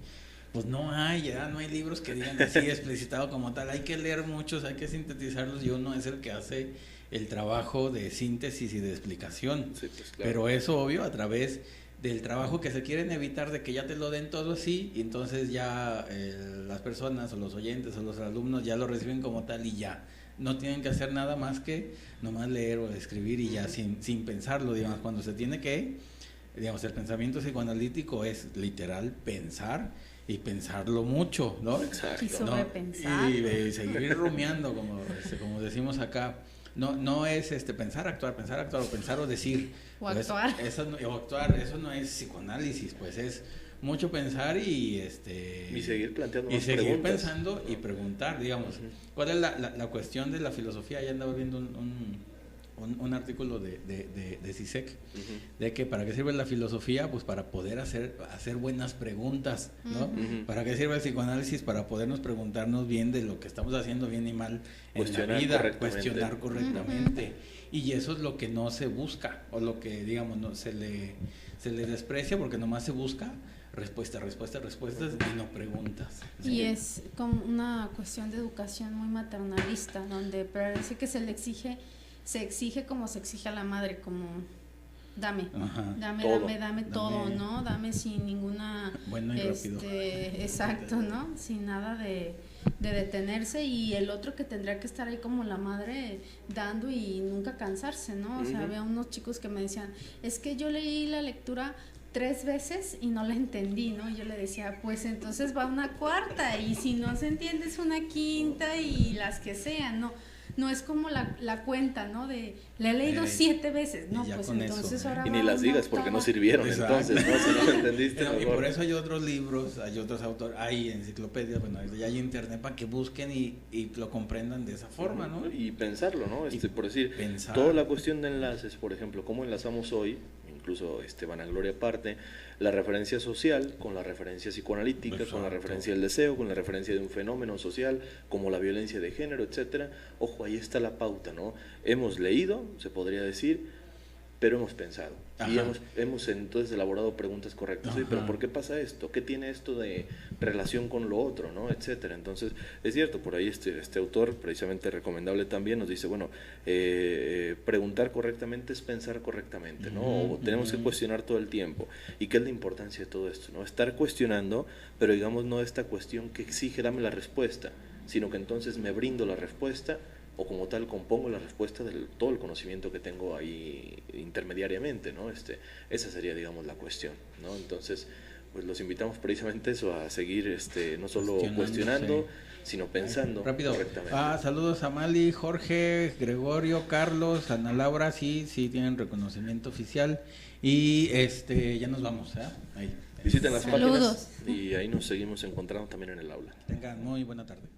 pues no hay libros que digan así explicitado como tal, hay que leer muchos, hay que sintetizarlos y uno es el que hace el trabajo de síntesis y de explicación, sí, pues, claro. Pero eso obvio a través del trabajo que se quieren evitar de que ya te lo den todo así y entonces ya las personas o los oyentes o los alumnos ya lo reciben como tal y ya no tienen que hacer nada más que nomás leer o escribir y ya sin pensarlo, digamos, cuando se tiene que, digamos, el pensamiento psicoanalítico es literal pensar y pensarlo mucho, ¿no? Exacto. Y sobrepensar. Y seguir rumiando, como decimos acá. No es pensar, actuar o pensar o decir. O actuar. Eso no es psicoanálisis, pues es mucho pensar y seguir planteando y más seguir preguntas, pensando, ¿no? Y preguntar, digamos. ¿Cuál es la cuestión de la filosofía? Ya andaba viendo un artículo de Zizek, de que para qué sirve la filosofía, pues para poder hacer buenas preguntas, ¿no? ¿Para qué sirve el psicoanálisis? Para podernos preguntarnos bien de lo que estamos haciendo bien y mal en la vida, cuestionar correctamente. Y eso es lo que no se busca, o lo que, digamos, no se le desprecia, porque nomás se busca respuestas y no preguntas. Y es como una cuestión de educación muy maternalista, donde parece que se exige como se exige a la madre, como dame todo, ¿no? Dame sin ninguna bueno y rápido. Exacto, ¿no? Sin nada de detenerse, y el otro que tendría que estar ahí como la madre dando y nunca cansarse, ¿no? O sea, había unos chicos que me decían, es que yo leí la lectura 3 veces y no la entendí, ¿no? Y yo le decía, pues entonces va una cuarta, y si no se entiende es una quinta y las que sean, ¿no? No es como la cuenta, ¿no? De la he leído 7 veces, no, pues entonces eso, ahora y ni las digas porque no sirvieron. Exacto. Entonces, ¿no? Si no lo entendiste. Y por eso hay otros libros, hay otros autores, hay enciclopedias, bueno, ya hay internet para que busquen y lo comprendan de esa forma, ¿no? Y pensarlo, ¿no? Por decir, pensar. Toda la cuestión de enlaces, por ejemplo, cómo enlazamos hoy, incluso vanagloria aparte, la referencia social con la referencia psicoanalítica, exacto, con la referencia del deseo, con la referencia de un fenómeno social como la violencia de género, etcétera. Ojo, ahí está la pauta, ¿no? Hemos leído, se podría decir, pero hemos pensado. Ajá. Y hemos entonces elaborado preguntas correctas. Oye, pero ¿por qué pasa esto? ¿Qué tiene esto de relación con lo otro, ¿no? Etcétera. Entonces, es cierto, por ahí este autor, precisamente recomendable también, nos dice, bueno, preguntar correctamente es pensar correctamente, ¿no? O tenemos que cuestionar todo el tiempo. ¿Y qué es la importancia de todo esto, no? Estar cuestionando, pero digamos no esta cuestión que exige dame la respuesta, sino que entonces me brindo la respuesta, o como tal compongo la respuesta de todo el conocimiento que tengo ahí intermediariamente, ¿no? Esa sería, digamos, la cuestión, ¿no? Entonces, pues los invitamos precisamente eso, a seguir no solo cuestionando, sino pensando correctamente. Saludos a Mali, Jorge, Gregorio, Carlos, Ana Laura, sí tienen reconocimiento oficial, y ya nos vamos, ahí. Visiten las páginas y ahí nos seguimos encontrando también en el aula. Tengan muy buena tarde.